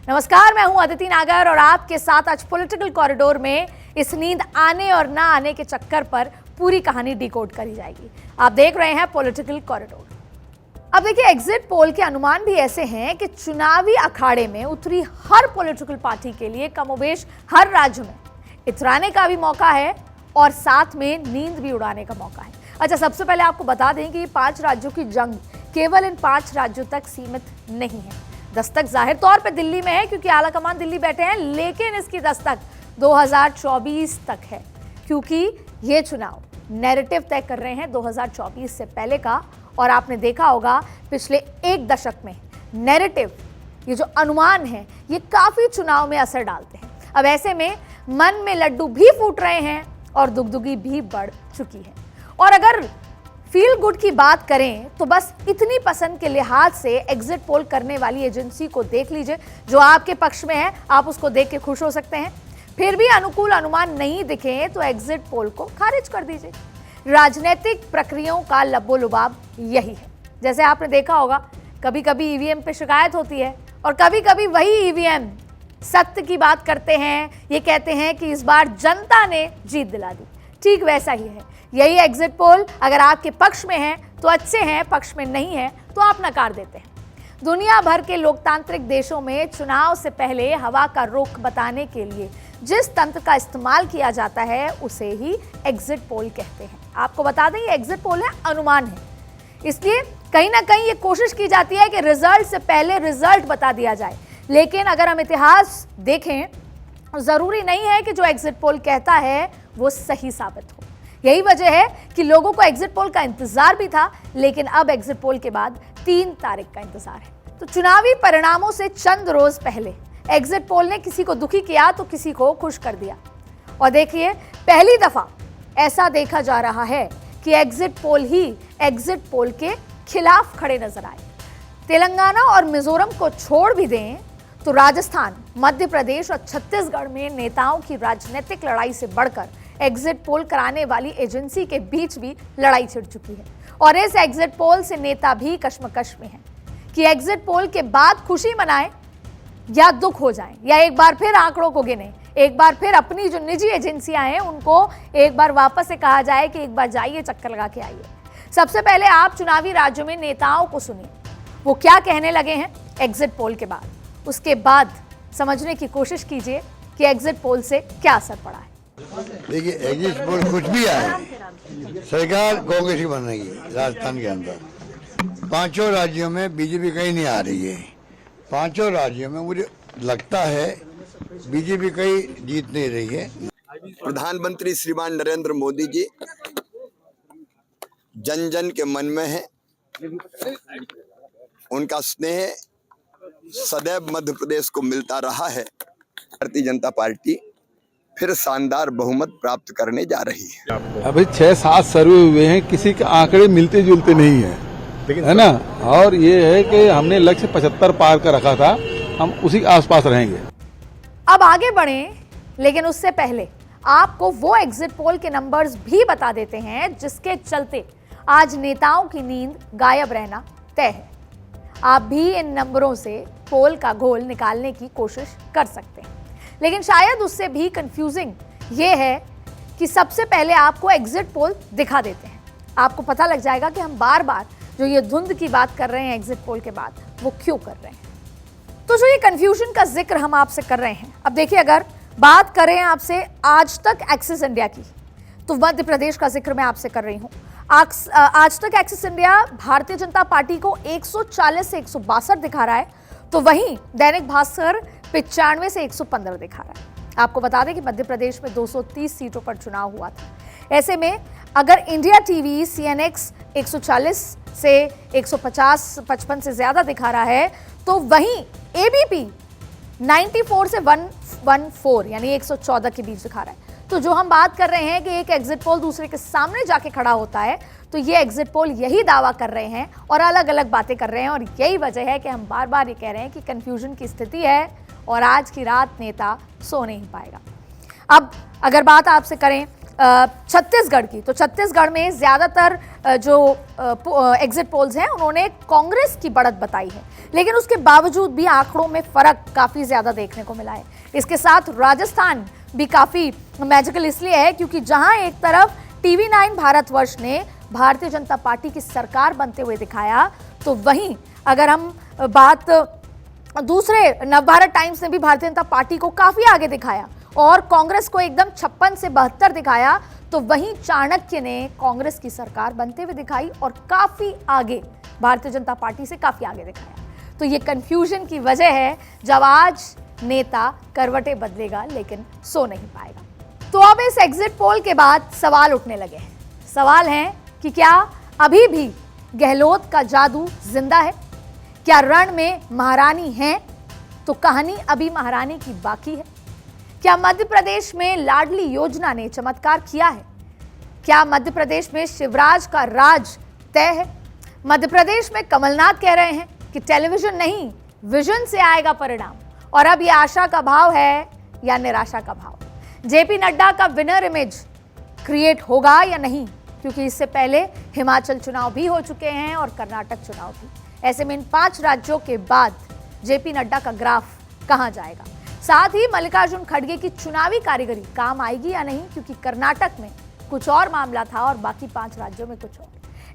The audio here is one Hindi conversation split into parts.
नमस्कार, मैं हूं अदिति नागर और आपके साथ आज पॉलिटिकल कॉरिडोर में इस नींद आने और ना आने के चक्कर पर पूरी कहानी डिकोड करी जाएगी। आप देख रहे हैं पॉलिटिकल कॉरिडोर। अब देखिए, एग्जिट पोल के अनुमान भी ऐसे हैं कि चुनावी अखाड़े में उतरी हर पॉलिटिकल पार्टी के लिए कमोबेश हर राज्य में इतराने का भी मौका है और साथ में नींद भी उड़ाने का मौका है। अच्छा, सबसे पहले आपको बता दें कि ये 5 राज्यों की जंग केवल इन 5 राज्यों तक सीमित नहीं है। दस्तक जाहिर तौर पे दिल्ली में है क्योंकि आला कमान दिल्ली बैठे हैं, लेकिन इसकी दस्तक 2024 तक है क्योंकि ये चुनाव नैरेटिव तय कर रहे हैं 2024 से पहले का। और आपने देखा होगा पिछले 1 दशक में नैरेटिव, ये जो अनुमान है, ये काफी चुनाव में असर डालते हैं। अब ऐसे में मन में लड्डू भी फूट रहे हैं और दुगदुगी भी बढ़ चुकी है। और अगर फील गुड की बात करें तो बस इतनी पसंद के लिहाज से एग्जिट पोल करने वाली एजेंसी को देख लीजिए जो आपके पक्ष में है, आप उसको देख के खुश हो सकते हैं। फिर भी अनुकूल अनुमान नहीं दिखे तो एग्जिट पोल को खारिज कर दीजिए। राजनीतिक प्रक्रियाओं का लब्बो-लुबाब यही है। जैसे आपने देखा होगा, कभी कभी ईवीएम पे शिकायत होती है और कभी कभी वही ईवीएम सत्य की बात करते हैं, ये कहते हैं कि इस बार जनता ने जीत दिला दी। ठीक वैसा ही है यही एग्जिट पोल। अगर आपके पक्ष में है तो अच्छे हैं, पक्ष में नहीं है तो आप नकार देते हैं। दुनिया भर के लोकतांत्रिक देशों में चुनाव से पहले हवा का रुख बताने के लिए जिस तंत्र का इस्तेमाल किया जाता है उसे ही एग्जिट पोल कहते हैं। आपको बता दें, ये एग्जिट पोल है, अनुमान है, इसलिए कहीं ना कहीं ये कोशिश की जाती है कि रिजल्ट से पहले रिजल्ट बता दिया जाए। लेकिन अगर हम इतिहास देखें, जरूरी नहीं है कि जो एग्जिट पोल कहता है वो सही साबित हो। यही वजह है कि लोगों को एग्जिट पोल का इंतजार भी था, लेकिन अब एग्जिट पोल के बाद 3 तारीख का इंतजार है। तो चुनावी परिणामों से चंद रोज पहले एग्जिट पोल ने किसी को दुखी किया तो किसी को खुश कर दिया। और देखिए, पहली दफा ऐसा देखा जा रहा है कि एग्जिट पोल ही एग्जिट पोल के खिलाफ खड़े नजर आए। तेलंगाना और मिजोरम को छोड़ भी दें तो राजस्थान, मध्य प्रदेश और छत्तीसगढ़ में नेताओं की राजनीतिक लड़ाई से बढ़कर एग्जिट पोल कराने वाली एजेंसी के बीच भी लड़ाई छिड़ चुकी है। और इस एग्जिट पोल से नेता भी कश्मकश में हैं कि एग्जिट पोल के बाद खुशी मनाएं या दुख हो जाएं, या एक बार फिर आंकड़ों को गिने, एक बार फिर अपनी जो निजी एजेंसियां हैं उनको एक बार वापस से कहा जाए कि एक बार जाइए, चक्कर लगा के आइए। सबसे पहले आप चुनावी राज्यों में नेताओं को सुनिए, वो क्या कहने लगे हैं एग्जिट पोल के बाद। उसके बाद समझने की कोशिश कीजिए कि एग्जिट पोल से क्या असर पड़ा है। देखिए, एग्जिट पोल कुछ भी आए, सरकार कांग्रेस की बनेगी राजस्थान के अंदर। 5 राज्यों में बीजेपी कहीं नहीं आ रही है। 5 राज्यों में मुझे लगता है बीजेपी कहीं जीत नहीं रही है। प्रधानमंत्री श्रीमान नरेंद्र मोदी जी जन जन के मन में है। उनका स्नेह सदैव मध्य प्रदेश को मिलता रहा है। भारतीय जनता पार्टी फिर शानदार बहुमत प्राप्त करने जा रही है। अभी 6-7 सर्वे हुए हैं, किसी के आंकड़े मिलते जुलते नहीं है, है ना। और ये है कि हमने लक्ष्य 75 पार कर रखा था, हम उसी आसपास रहेंगे। अब आगे बढ़ें, लेकिन उससे पहले आपको वो एग्जिट पोल के नंबर्स भी बता देते हैं जिसके चलते आज नेताओं की नींद गायब रहना तय है। आप भी इन नंबरों से पोल का घोल निकालने की कोशिश कर सकते हैं, लेकिन शायद उससे भी कंफ्यूजिंग ये है कि सबसे पहले आपको एग्जिट पोल दिखा देते हैं। आपको पता लग जाएगा कि हम बार बार जो ये धुंध की बात कर रहे हैं एग्जिट पोल के बाद, वो क्यों कर रहे हैं। तो जो ये कंफ्यूजन का जिक्र हम आपसे कर रहे हैं, अब देखिए, अगर बात करें आपसे आज तक एक्सिस इंडिया की, तो मध्य प्रदेश का जिक्र मैं आपसे कर रही हूं। आज तक axis India Bharatiya Janata party को 140 से 162 दिखा रहा है, तो वहीं दैनिक भास्कर 95 से 115 दिखा रहा है। आपको बता दें कि मध्य प्रदेश में 230 सीटों पर चुनाव हुआ था। ऐसे में अगर इंडिया टीवी CNX 140 से 150-55 से ज्यादा दिखा रहा है, तो वहीं ABP 94 से 114 यानी 114 के बीच दिखा रहा है। तो जो हम बात कर रहे हैं कि एक एग्जिट पोल दूसरे के सामने जाके खड़ा होता है, तो ये एग्जिट पोल यही दावा कर रहे हैं और अलग अलग बातें कर रहे हैं। और यही वजह है कि हम बार बार ये कह रहे हैं कि कंफ्यूजन की स्थिति है और आज की रात नेता सो नहीं पाएगा। अब अगर बात आपसे करें छत्तीसगढ़ की, तो छत्तीसगढ़ में ज़्यादातर जो एग्जिट पोल्स हैं उन्होंने कांग्रेस की बढ़त बताई है, लेकिन उसके बावजूद भी आंकड़ों में फ़र्क काफ़ी ज़्यादा देखने को मिला है। इसके साथ राजस्थान भी काफ़ी मैजिकल इसलिए है क्योंकि जहां एक तरफ TV9 भारतवर्ष ने भारतीय जनता पार्टी की सरकार बनते हुए दिखाया, तो वहीं अगर हम बात दूसरे नवभारत टाइम्स ने भी भारतीय जनता पार्टी को काफ़ी आगे दिखाया और कांग्रेस को एकदम 56 से 72 दिखाया, तो वहीं चाणक्य ने कांग्रेस की सरकार बनते हुए दिखाई और काफ़ी आगे भारतीय जनता पार्टी से काफ़ी आगे दिखाया। तो ये कंफ्यूजन की वजह है जब आज नेता करवटें बदलेगा लेकिन सो नहीं पाएगा। तो अब इस एग्जिट पोल के बाद सवाल उठने लगे हैं। सवाल है कि क्या अभी भी गहलोत का जादू जिंदा है? क्या रण में महारानी है तो कहानी अभी महारानी की बाकी है? क्या मध्य प्रदेश में लाडली योजना ने चमत्कार किया है? क्या मध्य प्रदेश में शिवराज का राज तय है? मध्य प्रदेश में कमलनाथ कह रहे हैं कि टेलीविजन नहीं विजन से आएगा परिणाम, और अब ये आशा का भाव है या निराशा का भाव? जेपी नड्डा का विनर इमेज क्रिएट होगा या नहीं, क्योंकि इससे पहले हिमाचल चुनाव भी हो चुके हैं और कर्नाटक चुनाव भी। ऐसे में इन 5 राज्यों के बाद जेपी नड्डा का ग्राफ कहां जाएगा? साथ ही मल्लिकार्जुन खड़गे की चुनावी कारीगरी काम आएगी या नहीं, क्योंकि कर्नाटक में कुछ और मामला था और बाकी 5 राज्यों में कुछ और।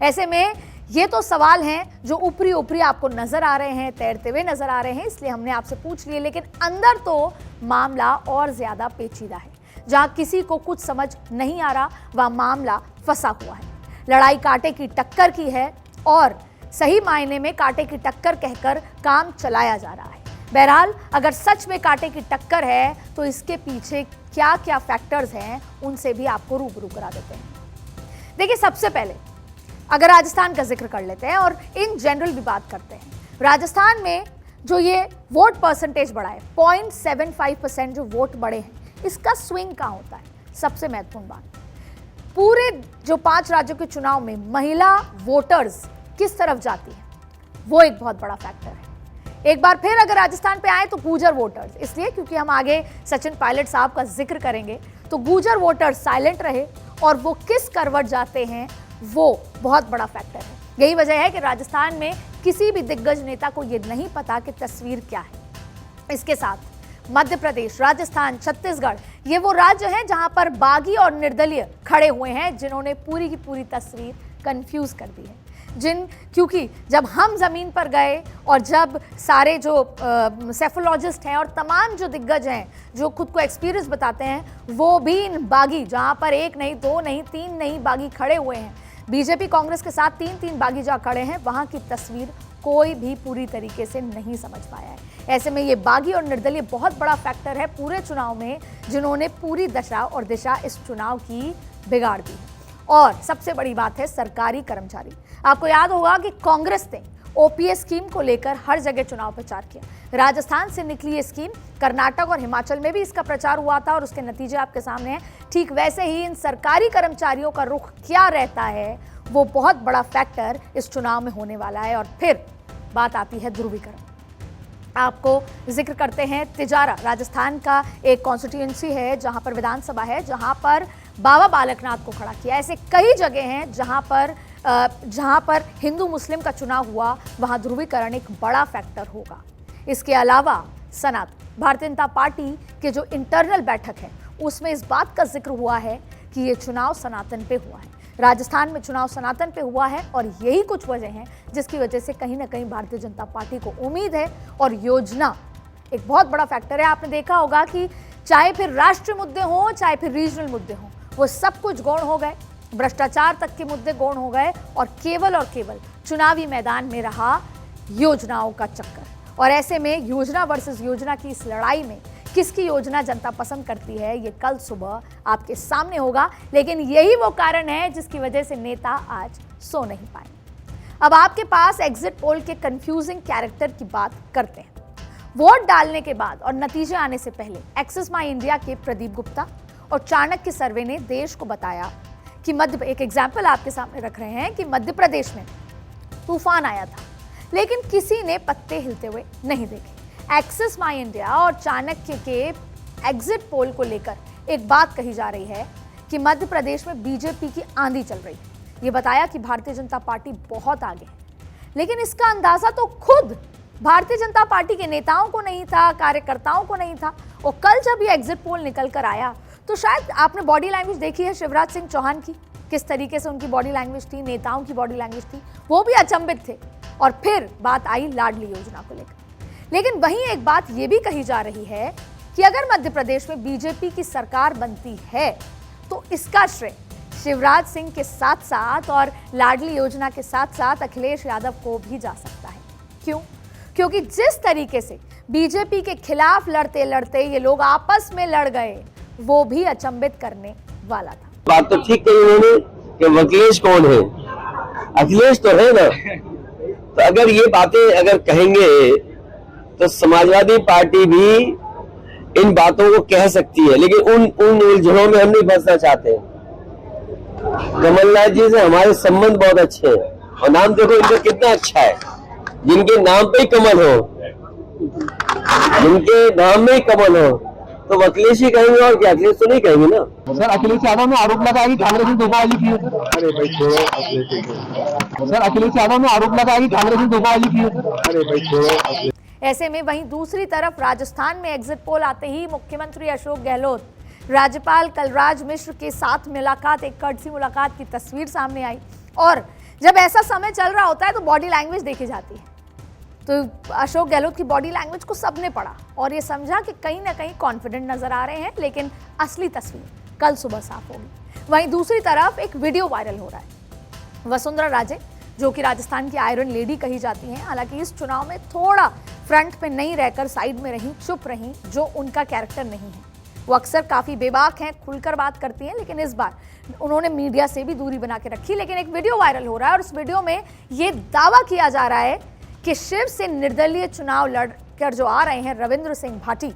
ऐसे में ये तो सवाल हैं जो ऊपरी ऊपरी आपको नजर आ रहे हैं, तैरते हुए नजर आ रहे हैं, इसलिए हमने आपसे पूछ लिए, लेकिन अंदर तो मामला और ज्यादा पेचीदा है। जहां किसी को कुछ समझ नहीं आ रहा वह मामला फंसा हुआ है। लड़ाई कांटे की टक्कर की है और सही मायने में कांटे की टक्कर कहकर काम चलाया जा रहा है। बहरहाल अगर सच में कांटे की टक्कर है तो इसके पीछे क्या क्या फैक्टर्स हैं उनसे भी आपको रूबरू करा देते हैं। देखिए, सबसे पहले अगर राजस्थान का जिक्र कर लेते हैं और इन जनरल भी बात करते हैं। राजस्थान में जो ये वोट परसेंटेज बढ़ा है, 0.75% जो वोट बढ़े हैं, इसका स्विंग कहाँ होता है? सबसे महत्वपूर्ण बात, पूरे जो 5 राज्यों के चुनाव में महिला वोटर्स किस तरफ जाती है, वो एक बहुत बड़ा फैक्टर है। एक बार फिर अगर राजस्थान पे आए तो गुर्जर वोटर्स, इसलिए क्योंकि हम आगे सचिन पायलट साहब का जिक्र करेंगे, तो गुर्जर वोटर्स साइलेंट रहे और वो किस करवट जाते हैं वो बहुत बड़ा फैक्टर है। यही वजह है कि राजस्थान में किसी भी दिग्गज नेता को ये नहीं पता कि तस्वीर क्या है। इसके साथ मध्य प्रदेश, राजस्थान, छत्तीसगढ़, ये वो राज्य हैं जहां पर बागी और निर्दलीय खड़े हुए हैं, जिन्होंने पूरी की पूरी तस्वीर कंफ्यूज कर दी है। क्योंकि जब हम जमीन पर गए और जब सारे जो सेफोलॉजिस्ट हैं और तमाम जो दिग्गज हैं जो खुद को एक्सपीरियंस बताते हैं, वो भी इन बागी, जहां पर 1 नहीं 2 नहीं 3 नहीं बागी खड़े हुए हैं, बीजेपी कांग्रेस के साथ 3-3 बागी जहां खड़े हैं, वहां की तस्वीर कोई भी पूरी तरीके से नहीं समझ पाया है। ऐसे में ये बागी और निर्दलीय बहुत बड़ा फैक्टर है पूरे चुनाव में, जिन्होंने पूरी दशा और दिशा इस चुनाव की बिगाड़ दी है। और सबसे बड़ी बात है सरकारी कर्मचारी। आपको याद होगा कि कांग्रेस ने ओपीएस स्कीम को लेकर हर जगह चुनाव प्रचार किया। राजस्थान से निकली ये स्कीम, कर्नाटक और हिमाचल में भी इसका प्रचार हुआ था और उसके नतीजे आपके सामने हैं। ठीक वैसे ही इन सरकारी कर्मचारियों का रुख क्या रहता है, वो बहुत बड़ा फैक्टर इस चुनाव में होने वाला है। और फिर बात आती है ध्रुवीकरण। आपको जिक्र करते हैं तिजारा, राजस्थान का एक कॉन्स्टिट्यूएंसी है जहां पर विधानसभा है, जहां पर बाबा बालकनाथ को खड़ा किया। ऐसे कई जगह हैं जहां पर हिंदू मुस्लिम का चुनाव हुआ, वहां ध्रुवीकरण एक बड़ा फैक्टर होगा। इसके अलावा सनातन भारतीय जनता पार्टी के जो इंटरनल बैठक है उसमें इस बात का जिक्र हुआ है कि ये चुनाव सनातन पे हुआ है। राजस्थान में चुनाव सनातन पे हुआ है और यही कुछ वजह हैं जिसकी वजह से कहीं ना कहीं भारतीय जनता पार्टी को उम्मीद है। और योजना एक बहुत बड़ा फैक्टर है। आपने देखा होगा कि चाहे फिर राष्ट्रीय मुद्दे हों चाहे फिर रीजनल मुद्दे हों, वो सब कुछ गौण हो गए, भ्रष्टाचार तक के मुद्दे गौण हो गए और केवल चुनावी मैदान में रहा योजनाओं का चक्कर। और ऐसे में योजना वर्सेस योजना की इस लड़ाई में किसकी योजना जनता पसंद करती है, ये कल सुबह आपके सामने होगा। लेकिन यही वो कारण है जिसकी वजह से नेता आज सो नहीं पाए। अब आपके पास एग्जिट पोल के कंफ्यूजिंग कैरेक्टर की बात करते हैं। वोट डालने के बाद और नतीजे आने से पहले एक्सिस माई इंडिया के प्रदीप गुप्ता और चाणक्य सर्वे ने देश को बताया कि एक एग्जाम्पल आपके सामने रख रहे हैं कि मध्य प्रदेश में तूफान आया था लेकिन किसी ने पत्ते हिलते हुए नहीं देखे। एक्सिस माई इंडिया और चाणक्य के एग्जिट पोल को लेकर एक बात कही जा रही है कि मध्य प्रदेश में बीजेपी की आंधी चल रही है। ये बताया कि भारतीय जनता पार्टी बहुत आगे है, लेकिन इसका अंदाजा तो खुद भारतीय जनता पार्टी के नेताओं को नहीं था, कार्यकर्ताओं को नहीं था। और कल जब ये एग्जिट पोल निकल कर आया तो शायद आपने बॉडी लैंग्वेज देखी है शिवराज सिंह चौहान की, किस तरीके से उनकी बॉडी लैंग्वेज थी, नेताओं की बॉडी लैंग्वेज थी, वो भी अचंभित थे। और फिर बात आई लाडली योजना को लेकर। लेकिन वहीं एक बात ये भी कही जा रही है कि अगर मध्य प्रदेश में बीजेपी की सरकार बनती है तो इसका श्रेय शिवराज सिंह के साथ साथ और लाडली योजना के साथ साथ अखिलेश यादव को भी जा सकता है। क्यों? क्योंकि जिस तरीके से बीजेपी के खिलाफ लड़ते लड़ते ये लोग आपस में लड़ गए, वो भी अचंभित करने वाला था। बात तो ठीक कही उन्होंने कि अखिलेश कौन है, अखिलेश तो है ना। तो अगर ये बातें अगर कहेंगे तो समाजवादी पार्टी भी इन बातों को कह सकती है, लेकिन उन उलझनों में हम नहीं फंसना चाहते। कमलनाथ जी से हमारे संबंध बहुत अच्छे हैं और नाम देखो इनका कितना अच्छा है, जिनके नाम पे ही कमल हो, जिनके नाम में ही कमल हो, तो अखिलेश ही कहेंगे और क्या, अखिलेश तो नहीं कहेंगे ना। सर अखिलेश यादव ने आरोप लगाया कि कांग्रेस ने धोखाबाजी की है। अरे भाई छोड़ो, सर अखिलेश यादव ने आरोप लगाया कि कांग्रेस ने धोखाबाजी की है। अरे भाई छोड़ो। ऐसे में वहीं दूसरी तरफ राजस्थान में एग्जिट पोल आते ही मुख्यमंत्री अशोक गहलोत, राज्यपाल कलराज मिश्र के साथ मुलाकात, एक कर्टसी मुलाकात की तस्वीर सामने आई। और जब ऐसा समय चल रहा होता है तो बॉडी लैंग्वेज देखी जाती है। तो अशोक गहलोत की बॉडी लैंग्वेज को सबने पढ़ा और ये समझा कि कहीं ना कहीं कॉन्फिडेंट नजर आ रहे हैं, लेकिन असली तस्वीर कल सुबह साफ होगी। वहीं दूसरी तरफ एक वीडियो वायरल हो रहा है। वसुंधरा राजे, जो कि राजस्थान की आयरन लेडी कही जाती हैं, हालांकि इस चुनाव में थोड़ा फ्रंट पे नहीं रहकर साइड में रहीं, चुप रहीं, जो उनका कैरेक्टर नहीं है। वो अक्सर काफ़ी बेबाक हैं, खुलकर बात करती हैं, लेकिन इस बार उन्होंने मीडिया से भी दूरी बना के रखी। लेकिन एक वीडियो वायरल हो रहा है और उस वीडियो में ये दावा किया जा रहा है कि शिव से निर्दलीय चुनाव लड़कर जो आ रहे हैं रविंद्र सिंह भाटी,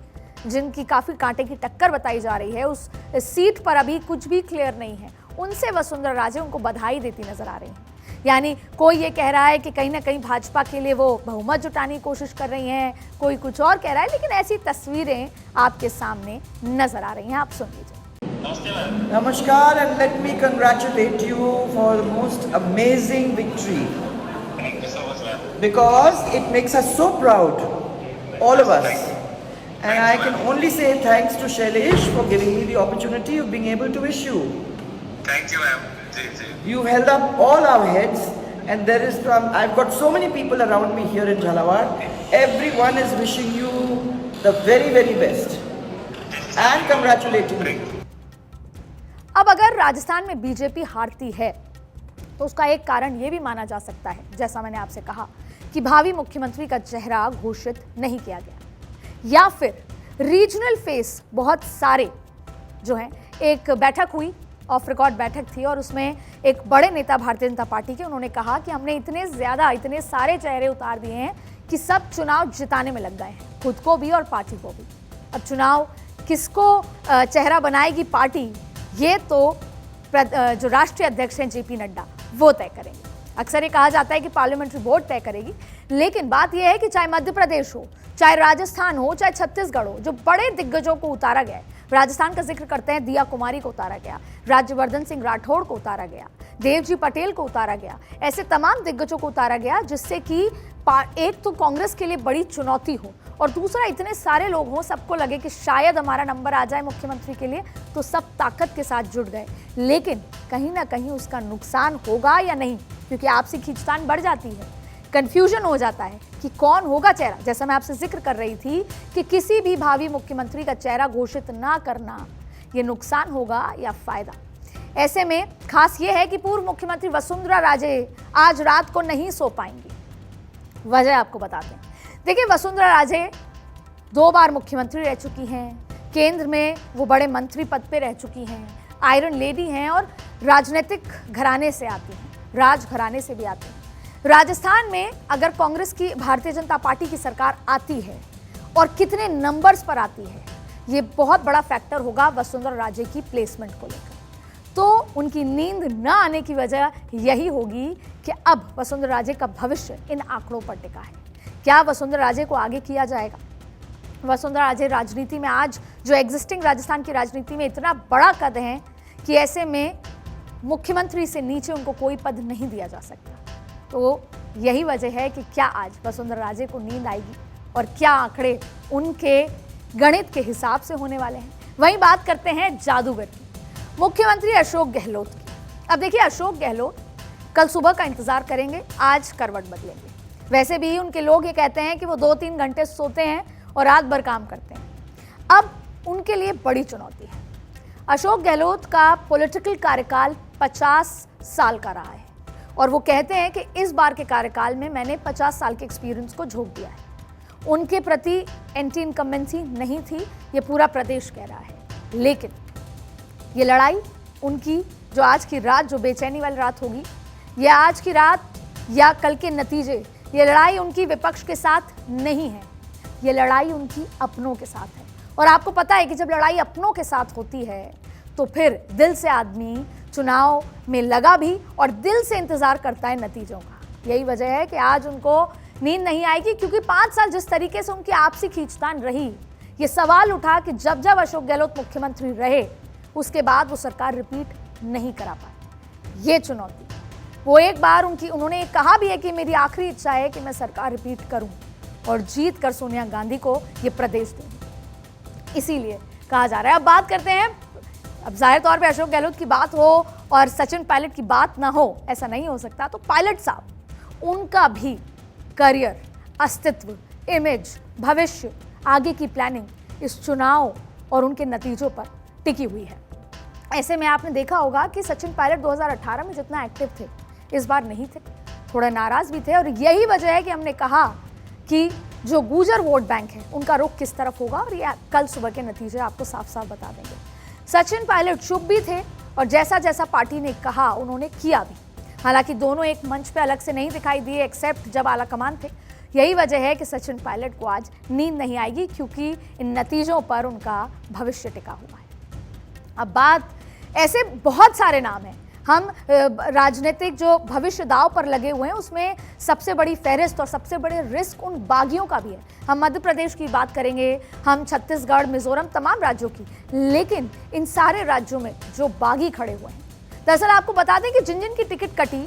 जिनकी काफ़ी कांटे की टक्कर बताई जा रही है, उस सीट पर अभी कुछ भी क्लियर नहीं है, उनसे वसुंधरा राजे उनको बधाई देती नजर आ रही हैं। यानी कोई ये कह रहा है कि कहीं ना कहीं भाजपा के लिए वो बहुमत जुटाने की कोशिश कर रही हैं, कोई कुछ और कह रहा है, लेकिन ऐसी तस्वीरें आपके सामने नजर आ रही हैं। आप सुन लीजिए। Namaskar, and let me congratulate you for the most amazing victory. Thank you so much, ma'am. Because it makes us so proud, all of us. And I can only say thanks to Shailesh for giving me the opportunity of being able to wish you. Thank you, ma'am. You've held up all our heads, and there is I've got so many people around me here in Jhalawar. Everyone is wishing you the very, very best and congratulating you. अब अगर राजस्थान में बीजेपी हारती है तो उसका एक कारण यह भी माना जा सकता है, जैसा मैंने आपसे कहा, कि भावी मुख्यमंत्री का चेहरा घोषित नहीं किया गया, या फिर रीजनल फेस बहुत सारे जो हैं। एक बैठक हुई, ऑफ रिकॉर्ड बैठक थी, और उसमें एक बड़े नेता भारतीय जनता पार्टी के, उन्होंने कहा कि हमने इतने सारे चेहरे उतार दिए हैं कि सब चुनाव जिताने में लग गए हैं, खुद को भी और पार्टी को भी। अब चुनाव किसको चेहरा बनाएगी पार्टी, ये तो जो राष्ट्रीय अध्यक्ष हैं जेपी नड्डा, वो तय करेंगे। अक्सर ये कहा जाता है कि पार्लियामेंट्री बोर्ड तय करेगी, लेकिन बात यह है कि चाहे मध्य प्रदेश हो, चाहे राजस्थान हो, चाहे छत्तीसगढ़ हो, जो बड़े दिग्गजों को उतारा गया है, राजस्थान का जिक्र करते हैं, दिया कुमारी को उतारा गया, राज्यवर्धन सिंह राठौड़ को उतारा गया, देवजी पटेल को उतारा गया, ऐसे तमाम दिग्गजों को उतारा गया, जिससे कि एक तो कांग्रेस के लिए बड़ी चुनौती हो, और दूसरा इतने सारे लोग हों, सबको लगे कि शायद हमारा नंबर आ जाए मुख्यमंत्री के लिए, तो सब ताकत के साथ जुट गए। लेकिन कहीं ना कहीं उसका नुकसान होगा या नहीं, क्योंकि आपसी खींचतान बढ़ जाती है, कंफ्यूजन हो जाता है कि कौन होगा चेहरा। जैसा मैं आपसे जिक्र कर रही थी कि किसी भी भावी मुख्यमंत्री का चेहरा घोषित ना करना, ये नुकसान होगा या फायदा। ऐसे में खास ये है कि पूर्व मुख्यमंत्री वसुंधरा राजे आज रात को नहीं सो पाएंगी। वजह आपको बताते हैं। देखिए, वसुंधरा राजे 2 बार मुख्यमंत्री रह चुकी हैं, केंद्र में वो बड़े मंत्री पद पे रह चुकी हैं, आयरन लेडी हैं और राजनीतिक घराने से आती हैं, राज घराने से भी आती हैं। राजस्थान में अगर कांग्रेस की, भारतीय जनता पार्टी की सरकार आती है और कितने नंबर्स पर आती है, ये बहुत बड़ा फैक्टर होगा वसुंधरा राजे की प्लेसमेंट को लेकर। तो उनकी नींद न आने की वजह यही होगी कि अब वसुंधरा राजे का भविष्य इन आंकड़ों पर टिका है। क्या वसुंधरा राजे को आगे किया जाएगा? वसुंधरा राजे राजनीति में आज जो एग्जिस्टिंग राजस्थान की राजनीति में इतना बड़ा कद है कि ऐसे में मुख्यमंत्री से नीचे उनको कोई पद नहीं दिया जा सकता। तो यही वजह है कि क्या आज वसुंधरा राजे को नींद आएगी और क्या आंकड़े उनके गणित के हिसाब से होने वाले हैं। वहीं बात करते हैं जादूगर की, मुख्यमंत्री अशोक गहलोत की। अब देखिए, अशोक गहलोत कल सुबह का इंतजार करेंगे, आज करवट बदलेंगे। वैसे भी उनके लोग ये कहते हैं कि वो 2-3 घंटे सोते हैं और रात भर काम करते हैं। अब उनके लिए बड़ी चुनौती है। अशोक गहलोत का पॉलिटिकल कार्यकाल 50 साल का रहा है और वो कहते हैं कि इस बार के कार्यकाल में मैंने 50 साल के एक्सपीरियंस को झोंक दिया है। उनके प्रति एंटी इनकम्बेंसी नहीं थी, ये पूरा प्रदेश कह रहा है। लेकिन ये लड़ाई उनकी, जो आज की रात, जो बेचैनी वाली रात होगी, ये आज की रात या कल के नतीजे, ये लड़ाई उनकी विपक्ष के साथ नहीं है, ये लड़ाई उनकी अपनों के साथ है। और आपको पता है कि जब लड़ाई अपनों के साथ होती है तो फिर दिल से आदमी चुनाव में लगा भी और दिल से इंतजार करता है नतीजों का। यही वजह है कि आज उनको नींद नहीं आएगी, क्योंकि 5 साल जिस तरीके से उनकी आपसी खींचतान रही, ये सवाल उठा कि जब जब अशोक गहलोत मुख्यमंत्री रहे उसके बाद वो सरकार रिपीट नहीं करा पाए। ये चुनौती, वो एक बार उन्होंने कहा भी है कि मेरी आखिरी इच्छा है कि मैं सरकार रिपीट करूं और जीत कर सोनिया गांधी को ये प्रदेश दूं, इसीलिए कहा जा रहा है। अब बात करते हैं, अब जाहिर तौर पे अशोक गहलोत की बात हो और सचिन पायलट की बात ना हो, ऐसा नहीं हो सकता। तो पायलट साहब, उनका भी करियर, अस्तित्व, इमेज, भविष्य, आगे की प्लानिंग इस चुनाव और उनके नतीजों पर टिकी हुई है। ऐसे में आपने देखा होगा कि सचिन पायलट 2018 में जितना एक्टिव थे, इस बार नहीं थे, थोड़ा नाराज भी थे। और यही वजह है कि हमने कहा कि जो गुर्जर वोट बैंक है उनका रुख किस तरफ होगा, और ये कल सुबह के नतीजे आपको साफ साफ बता देंगे। सचिन पायलट चुप भी थे और जैसा जैसा पार्टी ने कहा उन्होंने किया भी। हालांकि दोनों एक मंच पे अलग से नहीं दिखाई दिए, एक्सेप्ट जब आला कमान थे। यही वजह है कि सचिन पायलट को आज नींद नहीं आएगी, क्योंकि इन नतीजों पर उनका भविष्य टिका हुआ है। अब बात, ऐसे बहुत सारे नाम हैं, हम राजनीतिक जो भविष्य दाव पर लगे हुए हैं उसमें सबसे बड़ी फहरिस्त और सबसे बड़े रिस्क उन बागियों का भी है। हम मध्य प्रदेश की बात करेंगे, हम छत्तीसगढ़, मिजोरम, तमाम राज्यों की, लेकिन इन सारे राज्यों में जो बागी खड़े हुए हैं, दरअसल आपको बता दें कि जिन जिन की टिकट कटी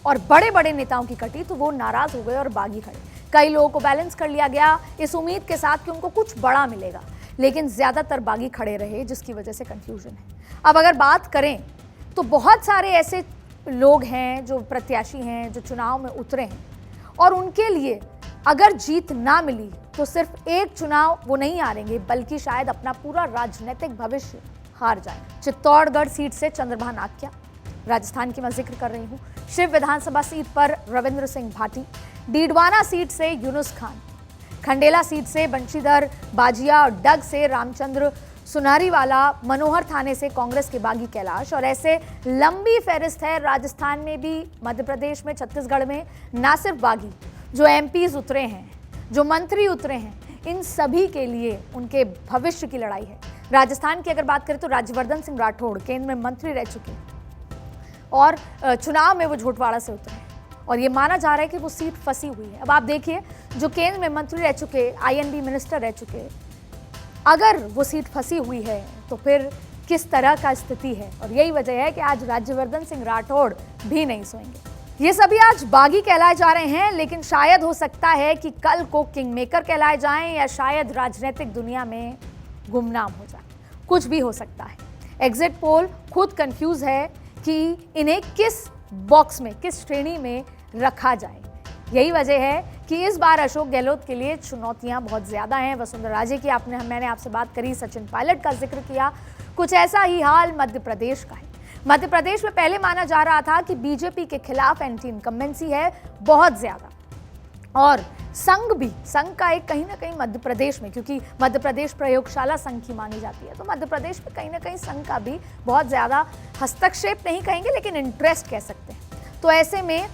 और बड़े बड़े नेताओं की कटी, तो वो नाराज हो गए और बागी खड़े। कई लोगों को बैलेंस कर लिया गया इस उम्मीद के साथ कि उनको कुछ बड़ा मिलेगा, लेकिन ज्यादातर बागी खड़े रहे, जिसकी वजह से कंफ्यूजन है। अब अगर बात करें तो बहुत सारे ऐसे लोग हैं जो प्रत्याशी हैं, जो चुनाव में उतरे हैं, और उनके लिए अगर जीत ना मिली तो सिर्फ एक चुनाव वो नहीं हारेंगे, बल्कि शायद अपना पूरा राजनीतिक भविष्य हार जाए। चित्तौड़गढ़ सीट से चंद्रभान आक्या, राजस्थान की मैं जिक्र कर रही हूँ, शिव विधानसभा सीट पर रविंद्र सिंह भाटी, डीडवाना सीट से यूनुस खान, खंडेला सीट से बंशीधर बाजिया और डग से रामचंद्र सुनारीवाला, मनोहर थाने से कांग्रेस के बागी कैलाश, और ऐसे लंबी फहरिस्त है। राजस्थान में भी, मध्य प्रदेश में, छत्तीसगढ़ में ना सिर्फ बागी, जो एमपीज उतरे हैं, जो मंत्री उतरे हैं, इन सभी के लिए उनके भविष्य की लड़ाई है। राजस्थान की अगर बात करें तो राज्यवर्धन सिंह राठौड़ केंद्र में मंत्री रह चुके हैं और चुनाव में वो झोटवाड़ा से उतरे हैं और ये माना जा रहा है कि वो सीट फंसी हुई है। अब आप देखिए, जो केंद्र में मंत्री रह चुके, आईएनबी मिनिस्टर रह चुके, अगर वो सीट फंसी हुई है तो फिर किस तरह का स्थिति है। और यही वजह है कि आज राज्यवर्धन सिंह राठौड़ भी नहीं सोएंगे। ये सभी आज बागी कहलाए जा रहे हैं, लेकिन शायद हो सकता है कि कल को किंग मेकर कहलाए जाएं या शायद राजनीतिक दुनिया में गुमनाम हो जाए, कुछ भी हो सकता है। एग्जिट पोल खुद कंफ्यूज है कि इन्हें किस बॉक्स में, किस श्रेणी में रखा जाए। यही वजह है कि इस बार अशोक गहलोत के लिए चुनौतियां बहुत ज्यादा हैं। वसुंधरा राजे की मैंने आपसे बात करी, सचिन पायलट का जिक्र किया, कुछ ऐसा ही हाल मध्य प्रदेश का है। मध्य प्रदेश में पहले माना जा रहा था कि बीजेपी के खिलाफ एंटी इनकम्बेंसी है बहुत ज्यादा, और संघ का एक कहीं ना कहीं मध्य प्रदेश में, क्योंकि मध्य प्रदेश प्रयोगशाला संघ की मानी जाती है, तो मध्य प्रदेश में कहीं ना कहीं संघ का भी बहुत ज्यादा हस्तक्षेप नहीं कहेंगे, लेकिन इंटरेस्ट कह सकते हैं। तो ऐसे में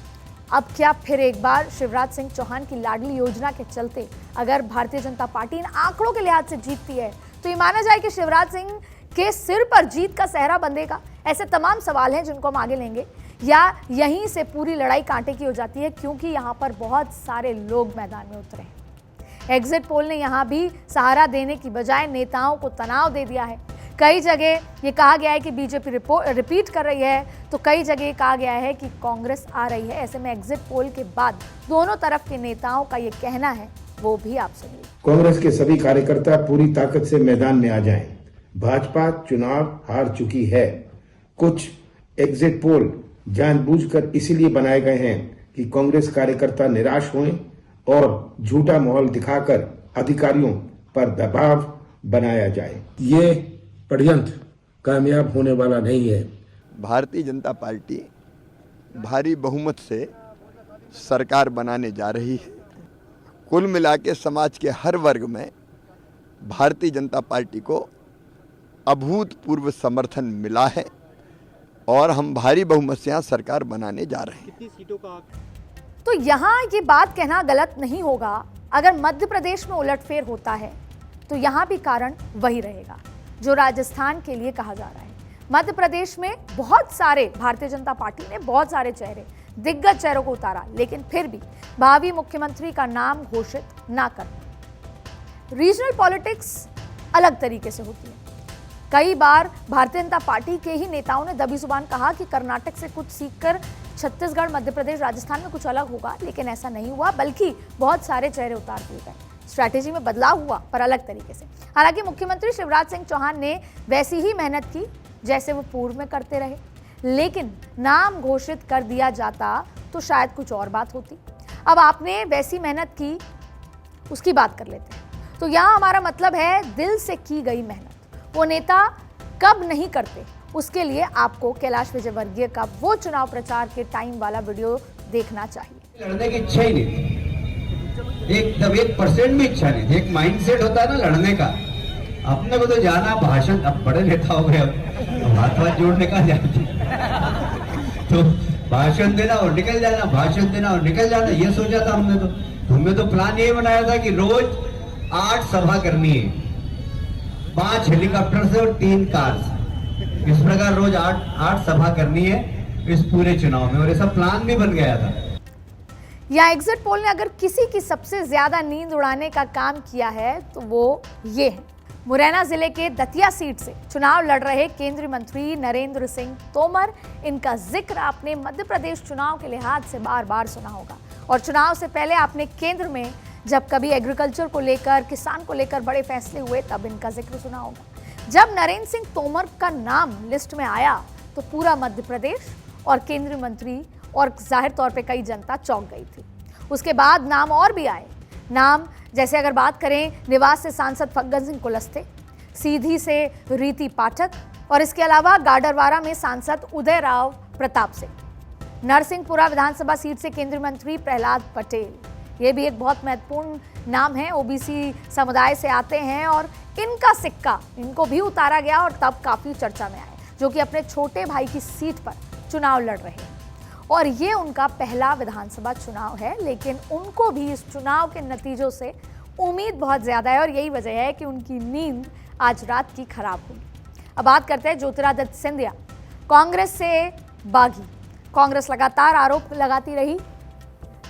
अब क्या फिर एक बार शिवराज सिंह चौहान की लाडली योजना के चलते अगर भारतीय जनता पार्टी इन आंकड़ों के लिहाज से जीतती है तो ये माना जाए कि शिवराज सिंह के सिर पर जीत का सेहरा बंधेगा? ऐसे तमाम सवाल हैं जिनको हम आगे लेंगे, या यहीं से पूरी लड़ाई कांटे की हो जाती है, क्योंकि यहाँ पर बहुत सारे लोग मैदान में उतरे हैं। एग्जिट पोल ने यहाँ भी सहारा देने की बजाय नेताओं को तनाव दे दिया है। कई जगह ये कहा गया है कि बीजेपी रिपीट कर रही है, तो कई जगह कहा गया है कि कांग्रेस आ रही है। ऐसे में एग्जिट पोल के बाद दोनों तरफ के नेताओं का ये कहना है, वो भी आप सुनिए। कांग्रेस के सभी कार्यकर्ता पूरी ताकत से मैदान में आ जाएं। भाजपा चुनाव हार चुकी है। कुछ एग्जिट पोल जानबूझकर इसीलिए बनाए गए हैं कि कांग्रेस कार्यकर्ता निराश हों और झूठा माहौल दिखाकर अधिकारियों पर दबाव बनाया जाए। ये षड्यंत्र कामयाब होने वाला नहीं है। भारतीय जनता पार्टी भारी बहुमत से सरकार बनाने जा रही है। कुल मिला के समाज के हर वर्ग में भारतीय जनता पार्टी को अभूतपूर्व समर्थन मिला है और हम भारी बहुमत से यहाँ सरकार बनाने जा रहे हैं। कितनी सीटों का? तो यहाँ ये बात कहना गलत नहीं होगा। अगर मध्य प्रदेश में उलटफेर होता है तो यहाँ भी कारण वही रहेगा जो राजस्थान के लिए कहा जा रहा है। मध्य प्रदेश में बहुत सारे भारतीय जनता पार्टी ने बहुत सारे चेहरे, दिग्गज चेहरों को उतारा, लेकिन फिर भी भावी मुख्यमंत्री का नाम घोषित ना कर। रीजनल पॉलिटिक्स अलग तरीके से होती है। कई बार भारतीय जनता पार्टी के ही नेताओं ने दबी जुबान कहा कि कर्नाटक से कुछ सीखकर छत्तीसगढ़, मध्य प्रदेश, राजस्थान में कुछ अलग होगा, लेकिन ऐसा नहीं हुआ, बल्कि बहुत सारे चेहरे उतार दिए गए। स्ट्रैटेजी में बदलाव हुआ, पर अलग तरीके से। हालांकि मुख्यमंत्री शिवराज सिंह चौहान ने वैसी ही मेहनत की जैसे वो पूर्व में करते रहे, लेकिन नाम घोषित कर दिया जाता तो शायद कुछ और बात होती। अब आपने वैसी मेहनत की, उसकी बात कर लेते हैं। तो यहाँ हमारा मतलब है दिल से की गई मेहनत। वो नेता कब नहीं करते, उसके लिए आपको कैलाश विजयवर्गीय का वो चुनाव प्रचार के टाइम वाला वीडियो देखना चाहिए। लड़ने की इच्छा ही नहीं थी, एकदम 1% भी इच्छा नहीं थी। एक माइंडसेट होता है ना लड़ने का, अपने को तो जाना भाषण, अब बड़े नेता हो गए, अब हाथ जोड़ने का जाती तो भाषण देना और निकल जाना, भाषण देना और निकल जाना, ये सोचा था हमने। तो हमने तो प्लान ये बनाया था कि रोज 8 सभा करनी है, 5 हेलीकॉप्टर से और 3 कार से। इस प्रकार रोज 8 सभा करनी है इस पूरे चुनाव में, और ऐसा प्लान भी बन गया था। या एग्जिट पोल ने अगर किसी की सबसे ज्यादा नींद उड़ाने का काम किया है तो वो ये है। मुरैना जिले के दतिया सीट से चुनाव लड़ रहे केंद्रीय मंत्री नरेंद्र सिंह तोमर, इनका जिक्र आपने मध्य प्रदेश चुनाव के लिहाज से बार बार सुना होगा, और चुनाव से पहले आपने केंद्र में जब कभी एग्रीकल्चर को लेकर, किसान को लेकर बड़े फैसले हुए, तब इनका जिक्र सुना होगा। जब नरेंद्र सिंह तोमर का नाम लिस्ट में आया तो पूरा मध्य प्रदेश और केंद्रीय मंत्री और जाहिर तौर पे कई जनता चौंक गई थी। उसके बाद नाम और भी आए। नाम जैसे अगर बात करें, निवास से सांसद फग्गन सिंह कुलस्ते, सीधी से रीति पाठक, और इसके अलावा गाडरवारा में सांसद उदय राव प्रताप सिंह, नरसिंहपुरा विधानसभा सीट से केंद्रीय मंत्री प्रहलाद पटेल, ये भी एक बहुत महत्वपूर्ण नाम है, ओबीसी समुदाय से आते हैं, और इनका सिक्का इनको भी उतारा गया और तब काफी चर्चा में आए, जो कि अपने छोटे भाई की सीट पर चुनाव लड़ रहे हैं। और ये उनका पहला विधानसभा चुनाव है, लेकिन उनको भी इस चुनाव के नतीजों से उम्मीद बहुत ज्यादा है, और यही वजह है कि उनकी नींद आज रात की खराब होगी। अब बात करते हैं ज्योतिरादित्य सिंधिया, कांग्रेस से बागी। कांग्रेस लगातार आरोप लगाती रही,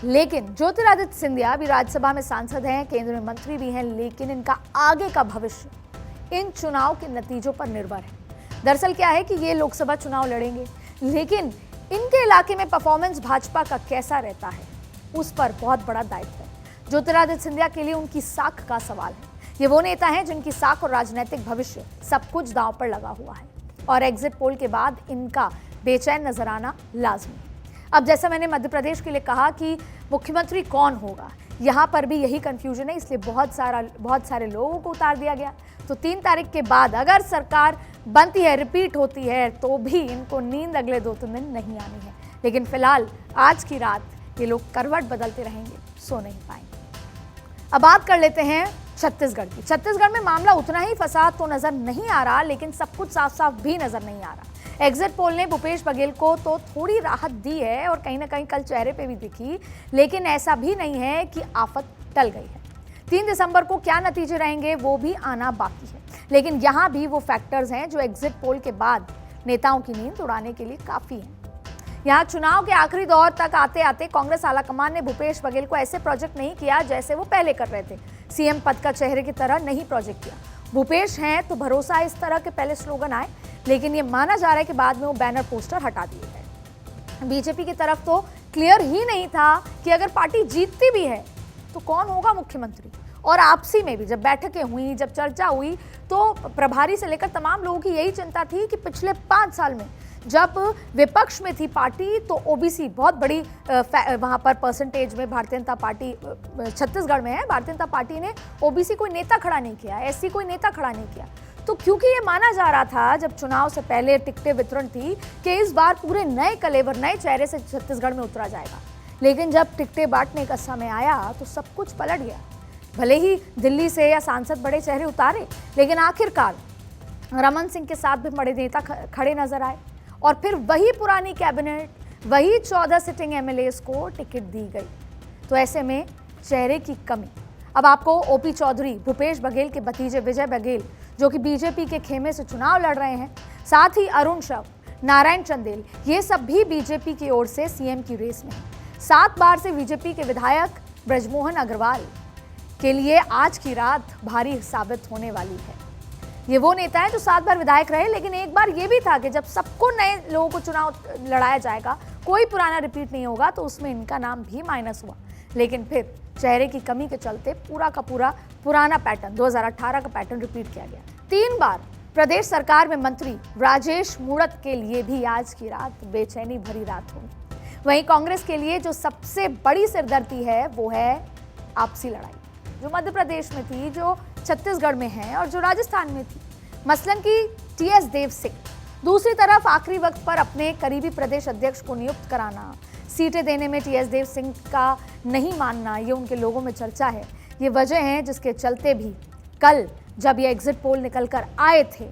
लेकिन ज्योतिरादित्य सिंधिया भी राज्यसभा में सांसद हैं, केंद्रीय मंत्री भी हैं, लेकिन इनका आगे का भविष्य इन चुनाव के नतीजों पर निर्भर है। दरअसल क्या है कि ये लोकसभा चुनाव लड़ेंगे, लेकिन इनके इलाके में परफॉर्मेंस भाजपा का कैसा रहता है, उस पर बहुत बड़ा दायित्व है। ज्योतिरादित्य सिंधिया के लिए उनकी साख का सवाल है। ये वो नेता हैं जिनकी साख और राजनीतिक भविष्य सब कुछ दांव पर लगा हुआ है, और एग्जिट पोल के बाद इनका बेचैन नजर आना लाजमी। अब जैसा मैंने मध्य प्रदेश के लिए कहा कि मुख्यमंत्री कौन होगा, यहाँ पर भी यही कंफ्यूजन है, इसलिए बहुत सारे लोगों को उतार दिया गया। तो 3 तारीख के बाद अगर सरकार बनती है, रिपीट होती है, तो भी इनको नींद अगले 2-3 दिन नहीं आनी है। लेकिन फिलहाल आज की रात ये लोग करवट बदलते रहेंगे, सो नहीं पाएंगे। अब बात कर लेते हैं छत्तीसगढ़ की। छत्तीसगढ़ में मामला उतना ही फंसा तो नजर नहीं आ रहा, लेकिन सब कुछ साफ साफ भी नजर नहीं आ रहा। एग्जिट पोल ने भूपेश बघेल को तो थोड़ी राहत दी है, और कहीं ना कहीं कल चेहरे पे भी दिखी, लेकिन ऐसा भी नहीं है कि आफत टल गई है। 3 दिसंबर को क्या नतीजे रहेंगे वो भी आना बाकी है, लेकिन यहाँ भी वो फैक्टर्स हैं जो एग्जिट पोल के बाद नेताओं की नींद उड़ाने के लिए काफी हैं। यहाँ चुनाव के आखिरी दौर तक आते आते कांग्रेस आलाकमान ने भूपेश बघेल को ऐसे प्रोजेक्ट नहीं किया जैसे वो पहले कर रहे थे। सीएम पद का चेहरे की तरह नहीं प्रोजेक्ट किया। भूपेश हैं तो भरोसा है, इस तरह के पहले स्लोगन आए, लेकिन ये माना जा रहा है कि बाद में वो बैनर पोस्टर हटा दिए गए। बीजेपी की तरफ तो क्लियर ही नहीं था कि अगर पार्टी जीतती भी है तो कौन होगा मुख्यमंत्री। और आपसी में भी जब बैठकें हुई, जब चर्चा हुई, तो प्रभारी से लेकर तमाम लोगों की यही चिंता थी कि पिछले 5 साल में जब विपक्ष में थी पार्टी तो ओबीसी बहुत बड़ी वहां पर परसेंटेज में भारतीय जनता पार्टी छत्तीसगढ़ में है, भारतीय जनता पार्टी ने ओबीसी कोई नेता खड़ा नहीं किया, एससी कोई नेता खड़ा नहीं किया। तो क्योंकि ये माना जा रहा था जब चुनाव से पहले टिकटें वितरण थी कि इस बार पूरे नए कलेवर, नए चेहरे से छत्तीसगढ़ में उतरा जाएगा, लेकिन जब टिकटें बांटने का समय आया तो सब कुछ पलट गया। भले ही दिल्ली से या सांसद बड़े चेहरे उतारे, लेकिन आखिरकार रमन सिंह के साथ भी बड़े नेता खड़े नजर आए और फिर वही पुरानी कैबिनेट, वही 14 सिटिंग एमएलएस को टिकट दी गई। तो ऐसे में चेहरे की कमी। अब आपको ओपी चौधरी, भूपेश बघेल के भतीजे विजय बघेल जो कि बीजेपी के खेमे से चुनाव लड़ रहे हैं, साथ ही अरुण शव, नारायण चंदेल, ये सब भी बीजेपी की ओर से सीएम की रेस में हैं। 7 बार से बीजेपी के विधायक ब्रजमोहन अग्रवाल के लिए आज की रात भारी साबित होने वाली है। ये वो नेता है जो 7 बार विधायक रहे, लेकिन एक बार ये भी था कि जब सबको नए लोगों को चुनाव लड़ाया जाएगा, कोई पुराना रिपीट नहीं होगा, तो उसमें इनका नाम भी माइनस हुआ। लेकिन फिर चेहरे की कमी के चलते पूरा का पूरा पुराना पैटर्न 2018 का पैटर्न रिपीट किया गया। 3 बार प्रदेश सरकार में मंत्री राजेश मूणत के लिए भी आज की रात बेचैनी भरी रात होगी। वहीं कांग्रेस के लिए जो सबसे बड़ी सिरदर्दी है वो है आपसी लड़ाई, जो मध्य प्रदेश में थी, जो छत्तीसगढ़ में है और जो राजस्थान में थी, मसलन की टीएस देव सिंह। दूसरी तरफ आखिरी वक्त पर अपने करीबी प्रदेश अध्यक्ष को नियुक्त कराना, सीटें देने में टीएस देव सिंह का नहीं मानना, ये उनके लोगों में चर्चा है। ये वजह है जिसके चलते भी कल जब ये एग्जिट पोल निकल कर आए थे,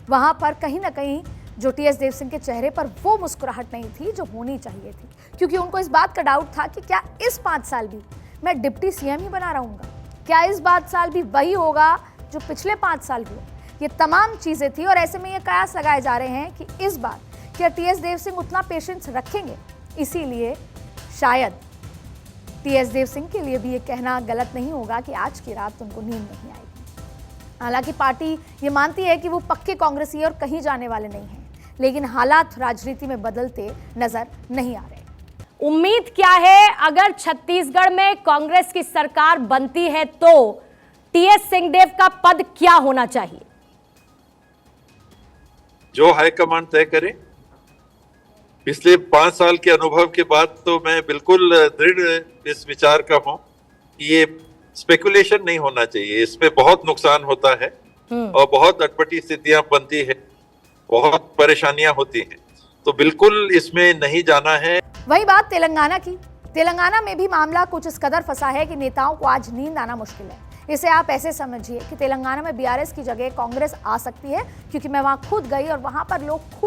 वहां पर कहीं ना कहीं जो टीएस देव सिंह के चेहरे पर वो मुस्कुराहट नहीं थी जो होनी चाहिए थी, क्योंकि उनको इस बात का डाउट था कि क्या इस 5 साल भी मैं डिप्टी सीएम ही बना रहूंगा, क्या इस 5 साल भी वही होगा जो पिछले 5 साल हुए। ये तमाम चीजें थी और ऐसे में ये कयास लगाए जा रहे हैं कि इस बार क्या टीएस देव सिंह उतना पेशेंस रखेंगे। इसीलिए शायद टीएस देव सिंह के लिए भी ये कहना गलत नहीं होगा कि आज की रात उनको नींद नहीं आएगी। हालांकि पार्टी ये मानती है कि वो पक्के कांग्रेसी और कहीं जाने वाले नहीं हैं, लेकिन हालात राजनीति में बदलते नजर नहीं आ रहे। उम्मीद क्या है, अगर छत्तीसगढ़ में कांग्रेस की सरकार बनती है तो टीएस सिंहदेव का पद क्या होना चाहिए? जो हाईकमान तय करे। पिछले 5 साल के अनुभव के बाद तो मैं बिल्कुल दृढ़ इस विचार का हूं कि ये स्पेकुलेशन नहीं होना चाहिए, इसमें बहुत नुकसान होता है और बहुत अटपटी स्थितियां बनती है, बहुत परेशानियां होती हैं, तो बिल्कुल इसमें नहीं जाना है। वही बात तेलंगाना की। तेलंगाना में भी मामला कुछ इस कदर फंसा है कि नेताओं को आज नींद आना मुश्किल है। इसे आप ऐसे समझिए कि तेलंगाना में बीआरएस की जगह कांग्रेस आ सकती है, क्योंकि मैं वहां खुद गई और वहां पर लोग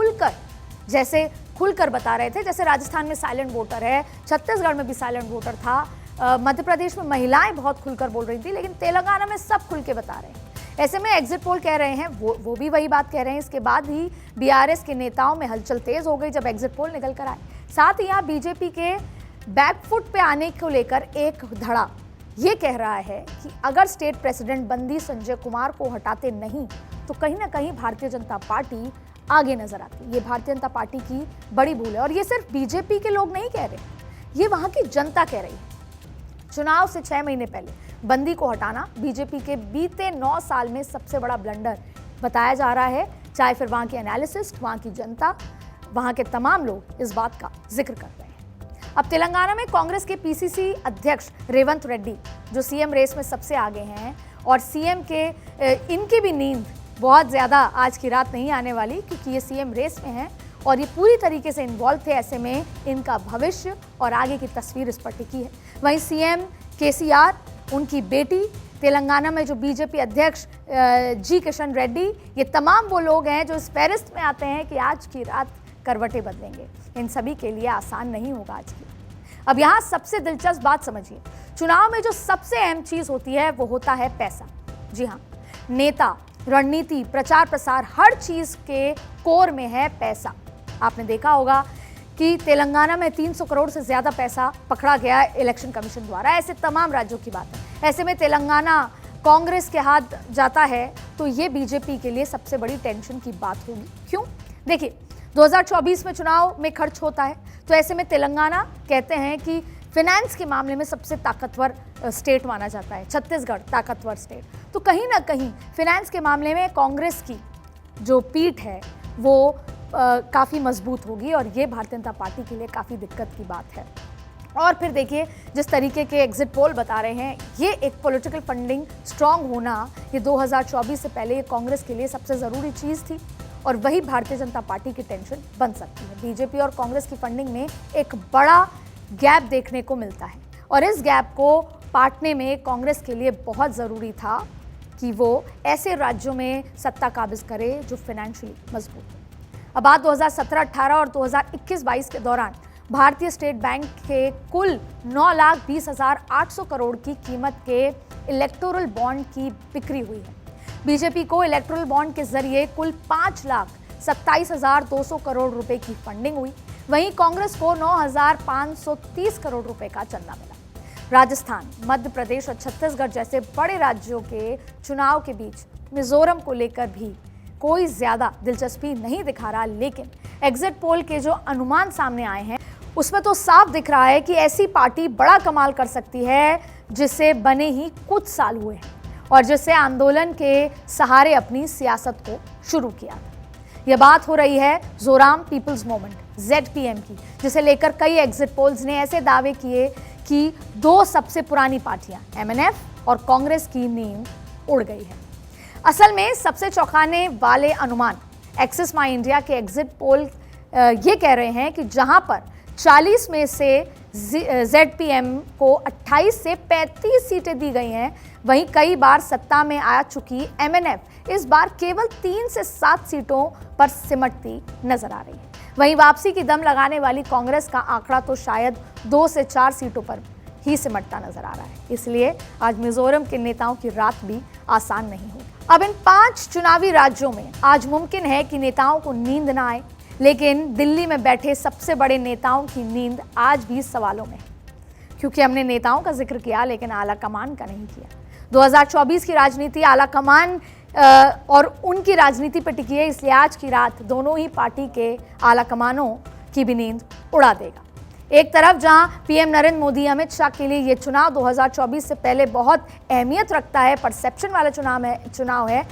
खुलकर बता रहे थे, जैसे राजस्थान में साइलेंट वोटर है, छत्तीसगढ़ में भी साइलेंट वोटर था, मध्य प्रदेश में महिलाएं बहुत खुलकर बोल रही थी, लेकिन तेलंगाना में सब खुल के बता रहे हैं। ऐसे में एग्जिट पोल कह रहे हैं, वो भी वही बात कह रहे हैं। इसके बाद ही बीआरएस के नेताओं में हलचल तेज हो गई जब एग्जिट पोल निकल कर आए। साथ ही यहाँ बीजेपी के बैकफुट पे आने को लेकर एक धड़ा ये कह रहा है कि अगर स्टेट प्रेसिडेंट बंदी संजय कुमार को हटाते नहीं तो कहीं ना कहीं भारतीय जनता पार्टी आगे नजर आती। ये भारतीय जनता पार्टी की बड़ी भूल है और ये सिर्फ बीजेपी के लोग नहीं कह रहे, ये वहां की जनता कह रही है। चुनाव से 6 महीने पहले बंदी को हटाना बीजेपी के बीते 9 साल में सबसे बड़ा ब्लंडर बताया जा रहा है, चाहे फिर वहां के एनालिसिस्ट, वहां की जनता, वहां के तमाम लोग इस बात का जिक्र कर रहे हैं। अब तेलंगाना में कांग्रेस के पीसीसी अध्यक्ष रेवंत रेड्डी जो सीएम रेस में सबसे आगे हैं और सीएम के इनकी भी नींद बहुत ज़्यादा आज की रात नहीं आने वाली, क्योंकि ये सीएम रेस में हैं और ये पूरी तरीके से इन्वॉल्व थे। ऐसे में इनका भविष्य और आगे की तस्वीर इस पर टिकी है। वहीं सीएम केसीआर, उनकी बेटी, तेलंगाना में जो बीजेपी अध्यक्ष जी किशन रेड्डी, ये तमाम वो लोग हैं जो इस फहरिस्त में आते हैं कि आज की रात करवटें बदलेंगे। इन सभी के लिए आसान नहीं होगा आज की। अब यहाँ सबसे दिलचस्प बात समझिए, चुनाव में जो सबसे अहम चीज़ होती है वो होता है पैसा। जी हाँ, नेता, रणनीति, प्रचार प्रसार, हर चीज़ के कोर में है पैसा। आपने देखा होगा कि तेलंगाना में 300 करोड़ से ज़्यादा पैसा पकड़ा गया इलेक्शन कमीशन द्वारा। ऐसे तमाम राज्यों की बात है। ऐसे में तेलंगाना कांग्रेस के हाथ जाता है तो ये बीजेपी के लिए सबसे बड़ी टेंशन की बात होगी। क्यों? देखिए, 2024 में चुनाव में खर्च होता है, तो ऐसे में तेलंगाना कहते हैं कि फिनेंस के मामले में सबसे ताकतवर स्टेट माना जाता है, छत्तीसगढ़ ताकतवर स्टेट। तो कहीं ना कहीं फिनेंस के मामले में कांग्रेस की जो पीठ है वो काफ़ी मजबूत होगी और ये भारतीय जनता पार्टी के लिए काफ़ी दिक्कत की बात है। और फिर देखिए, जिस तरीके के एग्जिट पोल बता रहे हैं, ये एक पॉलिटिकल फंडिंग स्ट्रांग होना ये 2024 से पहले ये कांग्रेस के लिए सबसे ज़रूरी चीज़ थी और वही भारतीय जनता पार्टी की टेंशन बन सकती है। बीजेपी और कांग्रेस की फंडिंग में एक बड़ा गैप देखने को मिलता है और इस गैप को पाटने में कांग्रेस के लिए बहुत ज़रूरी था कि वो ऐसे राज्यों में सत्ता काबिज करे जो फाइनेंशियली मजबूत हो। अब बात 2017-18 और 2021-22 के दौरान भारतीय स्टेट बैंक के कुल 9,20,800 करोड़ की कीमत के इलेक्टोरल बॉन्ड की बिक्री हुई है। बीजेपी को इलेक्टोरल बॉन्ड के जरिए कुल 5,27,200 करोड़ रुपए की फंडिंग हुई। वहीं कांग्रेस को 9,530 करोड़ रुपए का चंदा मिला। राजस्थान, मध्य प्रदेश और छत्तीसगढ़ जैसे बड़े राज्यों के चुनाव के बीच मिजोरम को लेकर भी कोई ज्यादा दिलचस्पी नहीं दिखा रहा, लेकिन एग्जिट पोल के जो अनुमान सामने आए हैं उसमें तो साफ दिख रहा है कि ऐसी पार्टी बड़ा कमाल कर सकती है जिसे बने ही कुछ साल हुए हैं और जिससे आंदोलन के सहारे अपनी सियासत को शुरू किया। यह बात हो रही है जोराम पीपल्स मूवमेंट ZPM की, जिसे लेकर कई एग्जिट पोल्स ने ऐसे दावे किए कि दो सबसे पुरानी पार्टियां MNF और कांग्रेस की नींद उड़ गई है। असल में सबसे चौंकाने वाले अनुमान एक्सिस माई इंडिया के एग्जिट पोल ये कह रहे हैं कि जहां पर 40 में से ZPM को 28 से 35 सीटें दी गई हैं, वहीं कई बार सत्ता में आ चुकी MNF इस बार केवल 3 से 7 सीटों पर सिमटती नजर आ रही है। वहीं वापसी की दम लगाने वाली कांग्रेस का आंकड़ा तो शायद 2 से 4 सीटों पर ही सिमटता नजर आ रहा है। इसलिए आज मिजोरम के नेताओं की रात भी आसान नहीं होगी। अब इन 5 चुनावी राज्यों में आज मुमकिन है कि नेताओं को नींद ना आए, लेकिन दिल्ली में बैठे सबसे बड़े नेताओं की नींद आज भी सवालों में है, क्योंकि हमने नेताओं का जिक्र किया लेकिन आला कमान का नहीं किया। 2024 की राजनीति आला कमान और उनकी राजनीति पर टिकी है, इसलिए आज की रात दोनों ही पार्टी के आला कमानों की भी नींद उड़ा देगा। एक तरफ जहां PM नरेंद्र मोदी अमित शाह के लिए ये चुनाव 2024 से पहले बहुत अहमियत रखता है, परसेप्शन वाला चुनाव है,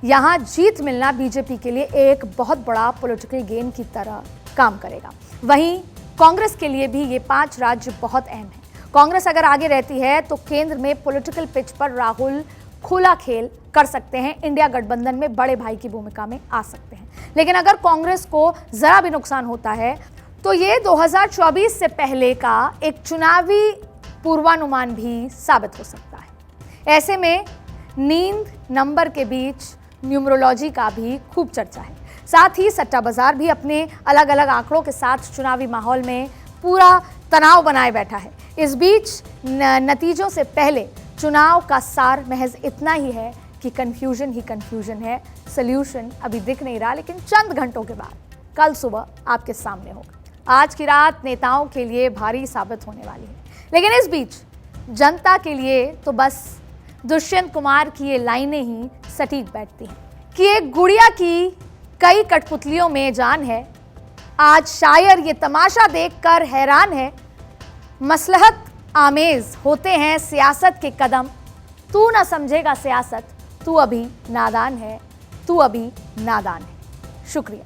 यहाँ जीत मिलना बीजेपी के लिए एक बहुत बड़ा पॉलिटिकल गेम की तरह काम करेगा। वहीं कांग्रेस के लिए भी ये 5 राज्य बहुत अहम है। कांग्रेस अगर आगे रहती है तो केंद्र में पॉलिटिकल पिच पर राहुल खुला खेल कर सकते हैं, इंडिया गठबंधन में बड़े भाई की भूमिका में आ सकते हैं। लेकिन अगर कांग्रेस को जरा भी नुकसान होता है तो ये 2024 से पहले का एक चुनावी पूर्वानुमान भी साबित हो सकता है। ऐसे में नींद नंबर के बीच न्यूमरोलॉजी का भी खूब चर्चा है। साथ ही सट्टा बाजार भी अपने अलग अलग आंकड़ों के साथ चुनावी माहौल में पूरा तनाव बनाए बैठा है। इस बीच नतीजों से पहले चुनाव का सार महज इतना ही है कि कंफ्यूजन ही कंफ्यूजन है। सॉल्यूशन अभी दिख नहीं रहा, लेकिन चंद घंटों के बाद कल सुबह आपके सामने होगा। आज की रात नेताओं के लिए भारी साबित होने वाली है, लेकिन इस बीच जनता के लिए तो बस दुष्यंत कुमार की ये लाइनें ही सटीक बैठती हैं कि एक गुड़िया की कई कठपुतलियों में जान है। आज शायर ये तमाशा देखकर हैरान है, मसलहत आमेज होते हैं सियासत के कदम। तू ना समझेगा सियासत, तू अभी नादान है, तू अभी नादान है। शुक्रिया।